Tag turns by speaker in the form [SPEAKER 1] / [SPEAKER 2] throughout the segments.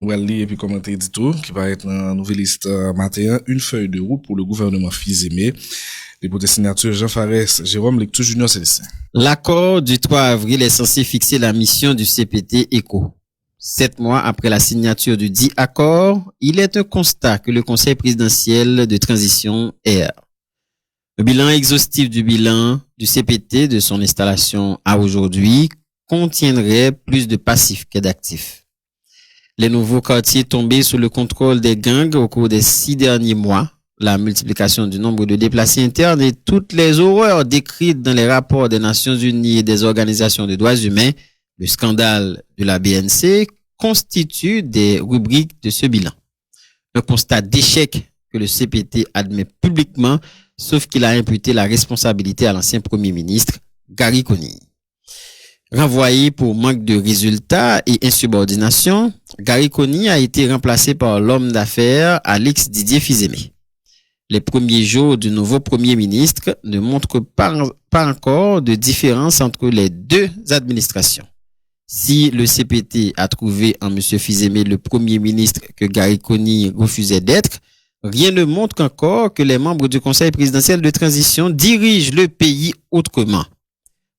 [SPEAKER 1] Wally et puis commenter du tout, qui va être dans nouvelle liste matin, une feuille de route pour le gouvernement Fils-Aimé. Dépôt de signature Jean Fares, Jérôme Lecture Junior Célestin.
[SPEAKER 2] L'accord du 3 avril est censé fixer la mission du CPT ECO. 7 mois après la signature du dit accord, il est un constat que le Conseil présidentiel de transition erre. Le bilan exhaustif du bilan du CPT de son installation à aujourd'hui contiendrait plus de passifs que d'actifs. Les nouveaux quartiers tombés sous le contrôle des gangs au cours des 6 derniers mois, la multiplication du nombre de déplacés internes et toutes les horreurs décrites dans les rapports des Nations Unies et des organisations de droits humains, le scandale de la BNC constituent des rubriques de ce bilan. Un constat d'échec que le CPT admet publiquement, sauf qu'il a imputé la responsabilité à l'ancien Premier ministre, Gary Conille. Renvoyé pour manque de résultats et insubordination, Gary Conille a été remplacé par l'homme d'affaires Alex Didier Fils-Aimé. Les premiers jours du nouveau Premier ministre ne montrent pas encore de différence entre les deux administrations. Si le CPT a trouvé en M. Fils-Aimé le Premier ministre que Gary Conille refusait d'être, rien ne montre encore que les membres du Conseil présidentiel de transition dirigent le pays autrement.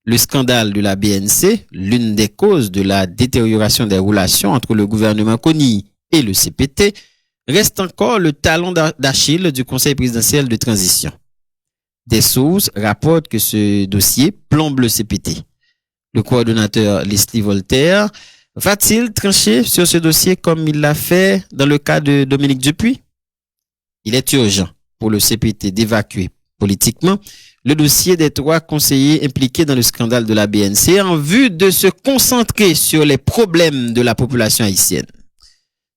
[SPEAKER 2] Le scandale de la BNC, l'une des causes de la détérioration des relations entre le gouvernement Conille et le CPT, reste encore le talon d'Achille du Conseil présidentiel de transition. Des sources rapportent que ce dossier plombe le CPT. Le coordonnateur Leslie Voltaire va-t-il trancher sur ce dossier comme il l'a fait dans le cas de Dominique Dupuis? Il est urgent pour le CPT d'évacuer politiquement le dossier des 3 conseillers impliqués dans le scandale de la BNC en vue de se concentrer sur les problèmes de la population haïtienne.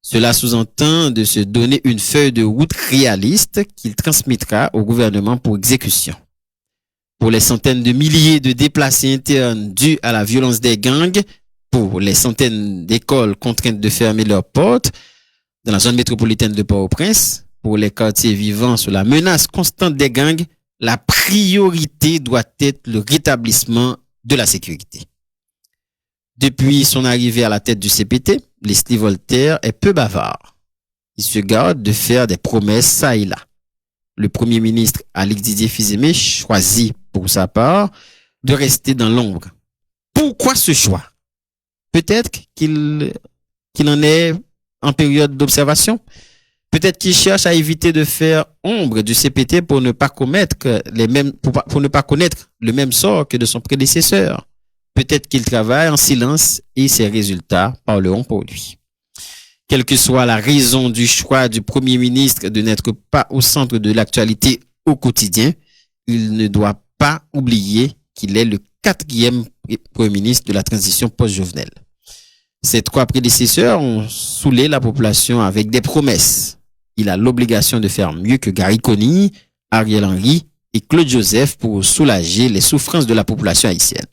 [SPEAKER 2] Cela sous-entend de se donner une feuille de route réaliste qu'il transmettra au gouvernement pour exécution. Pour les centaines de milliers de déplacés internes dus à la violence des gangs, pour les centaines d'écoles contraintes de fermer leurs portes dans la zone métropolitaine de Port-au-Prince, pour les quartiers vivant sous la menace constante des gangs, la priorité doit être le rétablissement de la sécurité. Depuis son arrivée à la tête du CPT, Leslie Voltaire est peu bavard. Il se garde de faire des promesses ça et là. Le Premier ministre Alex Didier Fils-Aimé choisit pour sa part de rester dans l'ombre. Pourquoi ce choix? Peut-être qu'il en est en période d'observation. Peut-être qu'il cherche à éviter de faire ombre du CPT pour ne pas connaître le même sort que de son prédécesseur. Peut-être qu'il travaille en silence et ses résultats parleront pour lui. Quelle que soit la raison du choix du Premier ministre de n'être pas au centre de l'actualité au quotidien, il ne doit pas oublier qu'il est le 4e Premier ministre de la transition post-Jovenel. Ses 3 prédécesseurs ont saoulé la population avec des promesses. Il a l'obligation de faire mieux que Gary Conille, Ariel Henry et Claude Joseph pour soulager les souffrances de la population haïtienne.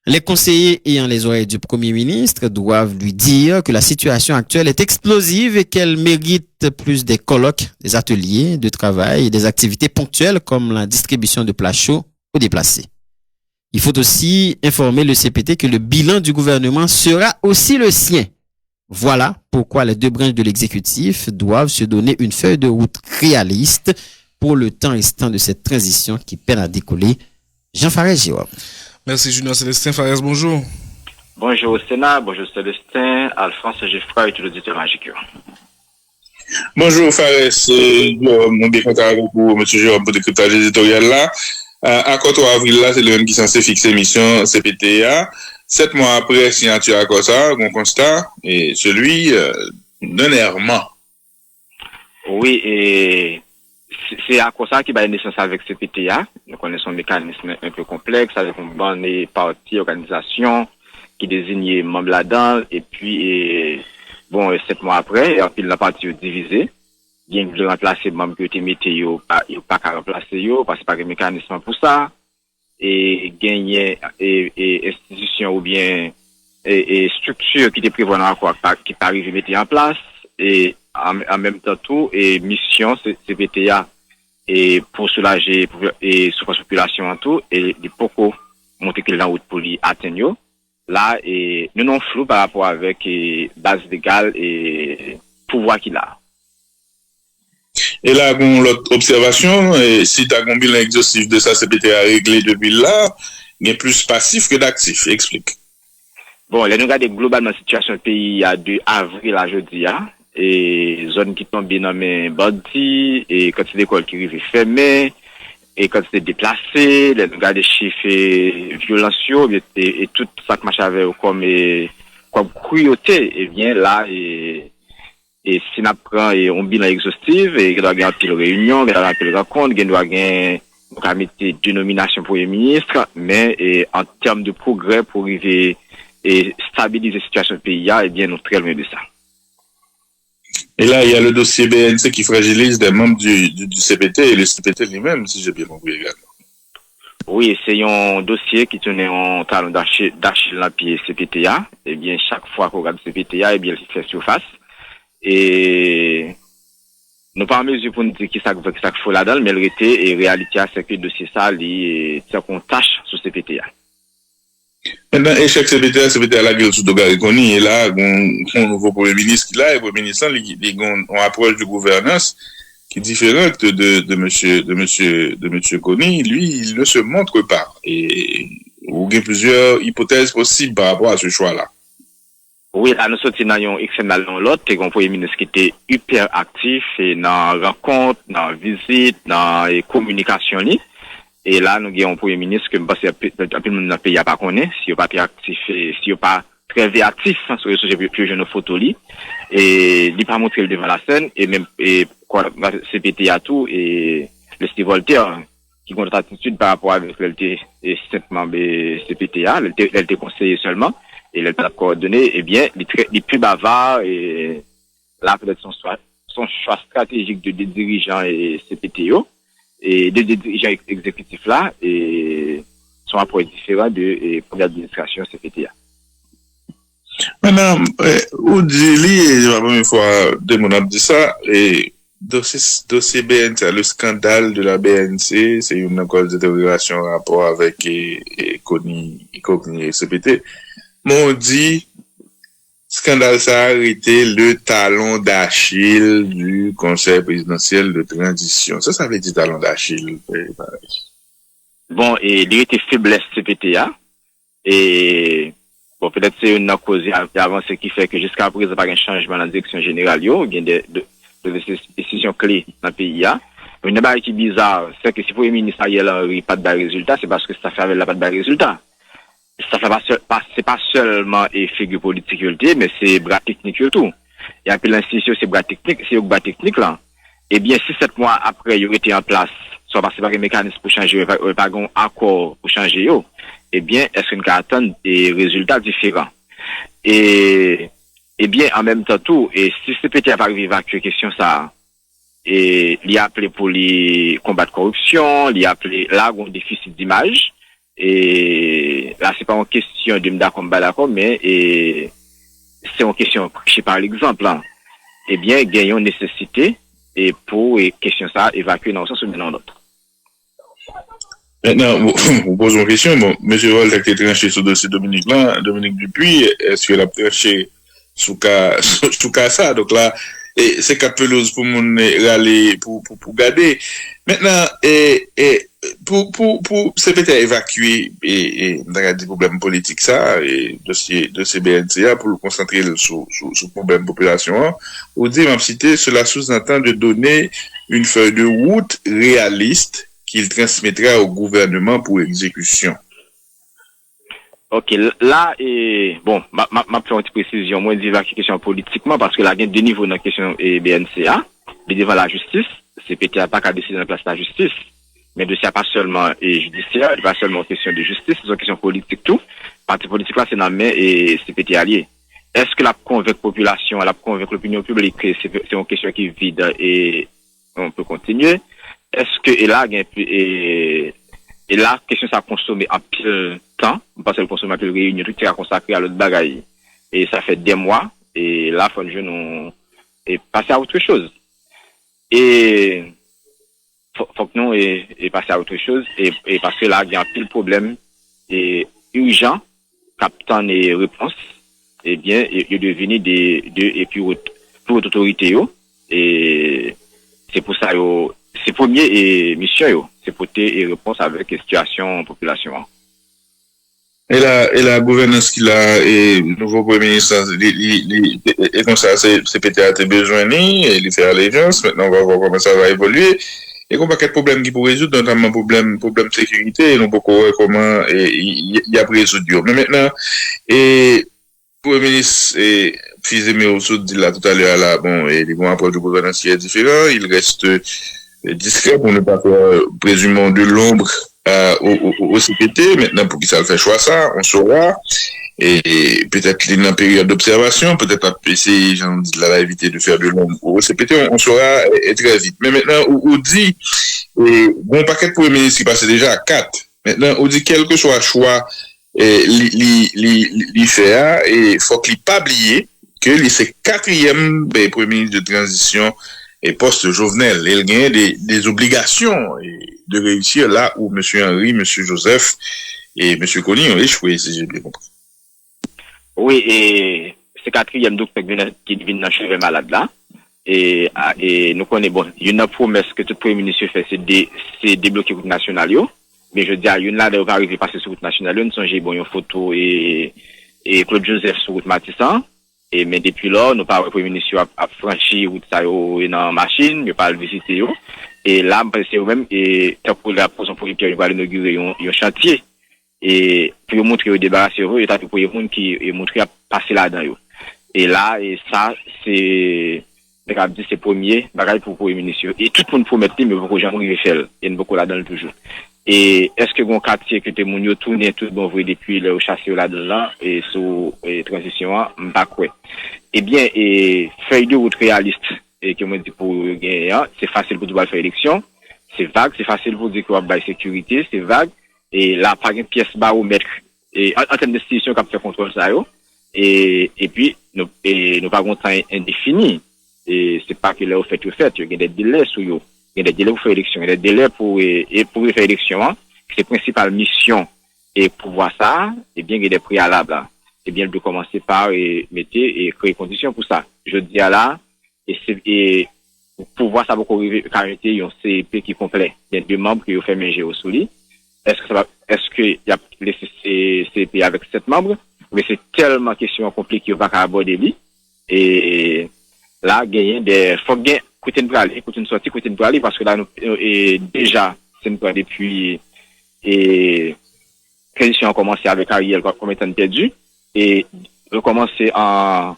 [SPEAKER 2] Les conseillers ayant les oreilles du Premier ministre doivent lui dire que la situation actuelle est explosive et qu'elle mérite plus des colloques, des ateliers de travail et des activités ponctuelles comme la distribution de plats chauds aux déplacés. Il faut aussi informer le CPT que le bilan du gouvernement sera aussi le sien. Voilà pourquoi les 2 branches de l'exécutif doivent se donner une feuille de route réaliste pour le temps restant de cette transition qui peine à décoller. Jean Fares, Jérôme.
[SPEAKER 1] Merci Junior Célestin. Fares, bonjour.
[SPEAKER 3] Bonjour au Sénat, bonjour Célestin, Alphonse Geoffroy et tout l'auditeur magique.
[SPEAKER 4] Bonjour Fares, mon bien content avec vous, M. Jérôme, pour le décryptage éditorial là. Accord 3 avril là, c'est le même qui est censé fixer mission CPTA. 7 mois après, signature à ça, on constate, et celui d'un errement.
[SPEAKER 3] Oui, et c'est à cause ça qui va naissance avec CPTA. Nous connaissons un mécanisme un peu complexe avec une bonne partie organisation qui désigne membres là-dedans, et puis, 7 mois après, et puis la partie divisée. Il y a de remplacer membres qui ont été météo, pas qu'à remplacer yo, parce que pas de mécanisme pour ça. Et gagner et institution ou bien et structure qui étaient prévues dans l'accord qui pas arrivé mettre en place et en même temps tout et mission CPTA et pour soulager et sur la population en tout et de beaucoup monter que la route pour lui atteindre là, et nous non flou par rapport avec base légale et pouvoir qu'il a.
[SPEAKER 4] Et là, l'autre observation, si tu as un bilan exhaustif de ça, CPTA réglé depuis là, il est plus passif que d'actif. Explique.
[SPEAKER 3] Bon, là, nous regardons globalement la situation du pays à 2 avril à jeudi, et zone qui tombe dans mes body, et quand c'est l'école qui arrive fermée, et quand c'est déplacé, là, nous regardons les chiffres violentiaux, et tout ça que marche avec comme cruauté, et bien là, et si on prend un bilan exhaustif, et il doit y avoir une pile réunion, il doit y avoir une pile rencontre, il doit y avoir une mettre deux nominations pour les ministres, mais en termes de progrès pour arriver et stabiliser la situation du pays, eh bien, nous sommes très loin de ça.
[SPEAKER 4] Et là, il y a le dossier BNC qui fragilise des membres du CPT et le CPT lui-même, si j'ai bien compris également.
[SPEAKER 3] Oui, c'est un dossier qui tenait en talon d'Achille dans le pied CPTA. Eh bien, chaque fois qu'on regarde CPTA, eh bien, il fait surface. Et nous pas en mesure pour nous dire qui ça faut là-dedans, mais le réalité et réalité, c'est que le dossier ça, c'est qu'on tâche sur CPTA.
[SPEAKER 4] Maintenant, échec CPTA la gueule sous Dogari Koni, et là, on nouveau Premier ministre qui là, et le Premier ministre, on approche de gouvernance qui est différente de monsieur Koni. Lui, il ne se montre pas. Et il y a plusieurs hypothèses possibles par rapport à ce choix-là.
[SPEAKER 3] Oui, là, nous sommes dans un extrêmement dans l'autre, et un Premier ministre qui était hyper actif, et dans rencontre, dans visite, dans communication, et là, nous avons un Premier ministre que, parce que, un peu dans le pays, pas connaît, si il pas très actif, si il pas très réactif, sur les sujets plus jeunes photos, et il pas montré devant la scène, et même, quoi, CPT à tout, et le Steve Voltaire, qui compte attitude par rapport avec l'LT, et simplement, CPTA, l'LT conseillé seulement, et l'LT coordonné, eh bien, il est plus bavard, et là, peut-être son choix stratégique de dirigeants et CPTO, et des dirigeants exécutifs là, et sont approches différents de première administration CPTA.
[SPEAKER 4] Maintenant, ou dit, la première fois, de mon dit ça, et dossier BNC, le scandale de la BNC, c'est une cause d'interrogation en rapport avec Koni et CPT. Mon dit, scandale ça a été le talon d'Achille du Conseil présidentiel de transition. Ça veut dire talon d'Achille.
[SPEAKER 3] Bon, et il était faiblesse CPTA. Et bon, peut-être c'est une cause avancée qui fait que jusqu'à présent, il n'y a pas un changement dans la direction générale. Il y a des décisions clés dans le pays. Une chose qui est bizarre, c'est que si le Premier ministre n'a pas de résultat, c'est parce que ça fait avec la pas de résultat. Ça fait c'est pas seulement figure politique, mais c'est bras technique tout. Il y a plein d'institutions, c'est bras technique là. Eh bien, si 7 mois après, il y aurait été en place, soit parce que pas un mécanisme pour changer, pas un accord pour changer, eh bien, est-ce qu'on peut attendre des résultats différents? Et, eh bien, en même temps tout, et si CPT n'a pas arrivé à évacuer question ça, et il a appelé pour les combattre corruption, il a appelé là, un déficit d'image, et là, c'est pas une question de me d'accord, mais c'est une question, je sais par l'exemple, hein. Eh bien, gagnons nécessité, et pour question ça, évacuer dans un sens ou dans l'autre.
[SPEAKER 4] Maintenant, vous posez une question, bon, M. Holt a été tranché sur le dossier Dominique Dupuis, est-ce qu'il a tranché sous cas ça? Donc là, c'est capelouse pour mon râler, pour garder. Maintenant, pour CPT évacuer, on a des problèmes politiques ça, et dossier BNCA, pour le concentrer sur problème population, on dit, même cité, cela sous-entend de donner une feuille de route réaliste qu'il transmettra au gouvernement pour exécution.
[SPEAKER 3] Ok, là, bon, ma faire une petite précision, moi, je dis la question politiquement, parce que là, il y a deux niveaux dans la question BNCA, devant la justice, CPT n'a pas qu'à décider en place de la justice, mais dossier pas seulement judiciaire, pas seulement question de justice, c'est une question politique tout. Parti politique là, c'est dans la main et CPT allié. Est-ce que la convaincre population, la convaincre l'opinion publique, c'est une question qui est vide et on peut continuer? Est-ce que, et là, question ça a consommé en pile temps, parce qu'elle consomme en pile réunion, tout est consacré à l'autre bagaille. Et ça fait des mois, et là, faut que nous, et passer à autre chose. Et, faut que nous, et passer à autre chose, et parce que là, il y a un pile problème, et urgent, captant et réponse, eh bien, il devenu et puis pour autorité yo, et c'est pour ça yo, c'est premier et mission yo, c'est pour et réponse avec les situations population.
[SPEAKER 4] Et la gouvernance qu'il a, et nouveau premier ministre, et comme ça, c'est peut-être besoin, et il fait allégeance, maintenant on va voir comment ça va évoluer. Et qu'on va quelques problèmes qui pour résoudre, notamment problème de sécurité, et nous pourquoi comment il y a résoudre. Mais maintenant, et le Premier ministre Fils-Aimé aussi dit là tout à l'heure là, bon, et les bons approches du gouvernement est différent, il reste discret pour ne pas faire présumons de l'ombre au CPT. Maintenant, pour qu'il ça le fait choix ça, on saura. Et peut-être qu'il y a une période d'observation, peut-être essayer, j'en dis là, éviter de faire de l'ombre au CPT, on saura très vite. Mais maintenant, on dit, bon paquet de premiers ministres qui passait déjà à 4. Maintenant, on dit quel que soit le choix, l'y fait, et faut qu'il pas oublier que c'est 4e premier ministre de transition et post-Jovenel. Il gagne des obligations de réussir là où M. Henry, M. Joseph et M. Conny ont échoué, si j'ai bien compris.
[SPEAKER 3] Oui, et c'est 4e donc qui vient dans chevet malade là. Et nous connaissons, bon, il y a une promesse que tout premier ministre fait, c'est débloquer route nationale, mais je dis, il y a une là, on va arriver à passer sur route nationale, nous sommes bon, une photo et Claude Joseph sur route Matissan. Et, mais depuis là, nous pas le premier ministre a franchi route ça, dans la machine, nous pas le visiter, et là, c'est eux même, et, pour la position pour Pierre, il va inaugurer un chantier. Et pour montrer au débarrasser eux, et pour les gens qui montrer à passer là-dedans. Et là, et ça, c'est premier bagage pour le ministre. Et tout le monde promet, mais beaucoup de gens vont faire, et beaucoup là-dedans toujours. Et est-ce que bon quartier que t'es moun tourné tout bon vrai depuis le chasser là-dedans, et sous transition, m'pas quoi. Eh bien, et feuille de route réaliste, et que moi dis pour gagner, c'est facile pour faire élection, c'est vague, c'est facile pour dire qu'on va sécurité, c'est vague. Et là, par une pièce baromètre, et en termes d'institution qui a fait contrôle ça, et puis, nous pas un temps indéfini. Et c'est pas que là, vous faites, il y a des délais sur vous. Il y a des délais pour faire élection. Il y a des délais pour faire élection, c'est principale mission. Et pour voir ça, eh bien, il y a des préalables, eh bien, de commencer par, mettre, et créer conditions pour ça. Je dis à là, et pour voir ça, beaucoup caractériser, il y a un CEP qui est complet. Il y a 2 membres qui ont fait manger au souli. Est-ce qu'il y a les CP avec 7 membres? Mais c'est tellement question compliquée qu'on va pas aborder lui. Et là, faut gagner, écoutez une sortie, parce que là, nous, déjà, c'est une fois depuis, transition a commencé avec Ariel comme étant perdu. Et, recommencer en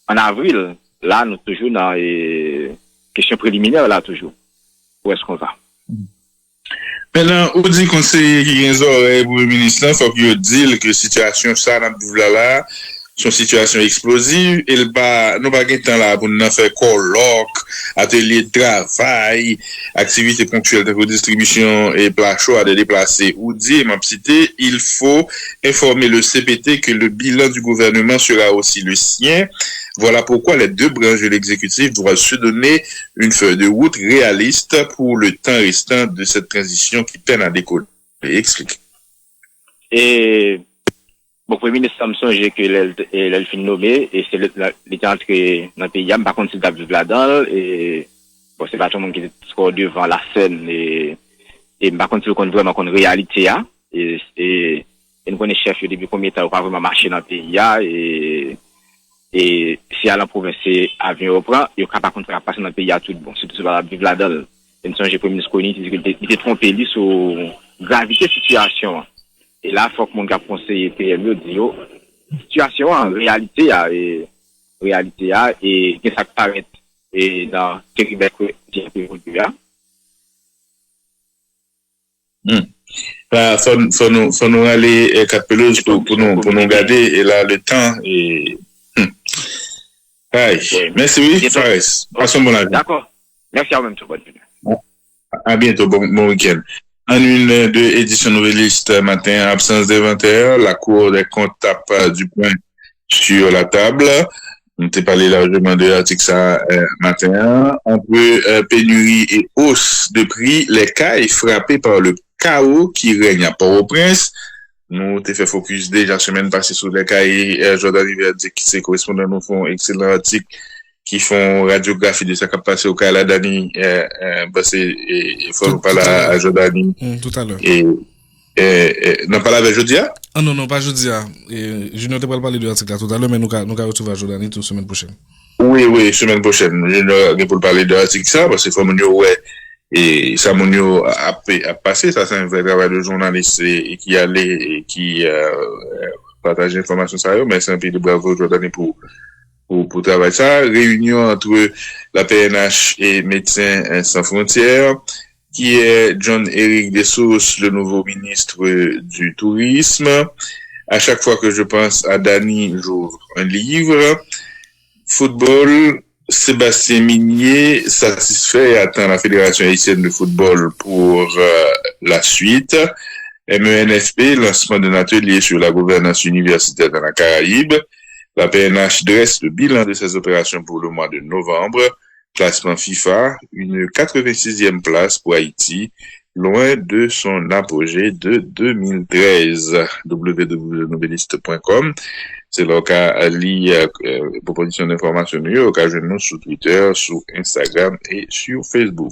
[SPEAKER 3] avril. Là, nous toujours dans les questions préliminaires, là, toujours. Où est-ce qu'on va?
[SPEAKER 4] Maintenant, on dit conseiller qui a oreilles pour le ministre, il faut qu'il dise que situation ça n'a pas là, son situation explosive, et nous pas temps là pour nous faire colloque, atelier de travail, activité ponctuelle de redistribution et plat chaud à déplacer. Ou dit, m'a cité, il faut informer le CPT que le bilan du gouvernement sera aussi le sien. Voilà pourquoi les 2 branches de l'exécutif doivent se donner une feuille de route réaliste pour le temps restant de cette transition qui peine à décoller. Explique.
[SPEAKER 3] Et, bon, Premier ministre Samson, j'ai que l'elle fin nommé, et c'est l'état entré dans le pays, par contre, c'est David là-dedans, et, bon, c'est pas tout le monde qui est devant la scène, et par contre, c'est vraiment qu'on réalité, et nous connaissons chef, au début, combien de temps, on pas vraiment marché dans le pays, et si à la province, avion reprend, il y a pas contre passer dans le pays à tout bon, surtout sur la vivre là-dedans. Et nous sommes, j'ai premier ministre Conny, il était trompé, lui, sur gravité situation. Et là, il faut que mon gars conseiller PME dit, situation en réalité, et qu'est-ce que ça paraît, et dans Québec,
[SPEAKER 4] faut nous aller, 4 pelouses pour nous garder, et là, le temps, et, Aïe. Oui. Merci, oui, Fares. Passons bon avis.
[SPEAKER 3] D'accord. Merci à vous même, tout bonne journée.
[SPEAKER 4] À bientôt, bon week-end. En une de édition nouvelliste matin, absence d'inventaire, la Cour des comptes tape du point sur la table. On t'a parlé largement de l'article ça matin. Entre pénurie et hausse de prix, les cas est frappé par le chaos qui règne à Port-au-Prince. nous t'ai fait focus déjà semaine passée sur les cahiers, Jordan Rivière dit qui c'est correspondant nous font excellent article qui font radiographie de ce qui a passé au cas là Dani parce que il faut nous parler à Jordani
[SPEAKER 1] tout à l'heure
[SPEAKER 4] non pas avec Jodia
[SPEAKER 1] non pas Jodia Junior te parler de l'article tout à l'heure mais nous retrouver Jordani toute semaine prochaine
[SPEAKER 4] oui semaine prochaine Junior pour parler de l'article ça parce que faut ouais et ça mon a passé ça c'est un vrai travail de journaliste et qui allait et qui partage l'information ça mais c'est un peu de bravo Jordani pour travailler ça. Réunion entre la PNH et Médecins Sans Frontières, qui est John-Éric Dessous, le nouveau ministre du Tourisme. À chaque fois que je pense à Dani, j'ouvre un livre. Football, Sébastien Minier satisfait et attend la Fédération haïtienne de football pour la suite. MENFP, lancement d'un atelier sur la gouvernance universitaire dans la Caraïbe. La PNH dresse le bilan de ses opérations pour le mois de novembre. Classement FIFA, une 86e place pour Haïti, loin de son apogée de 2013. www.noveliste.com. C'est là qu'à lire proposition d'information, au cas de nous sur Twitter, sur Instagram et sur Facebook.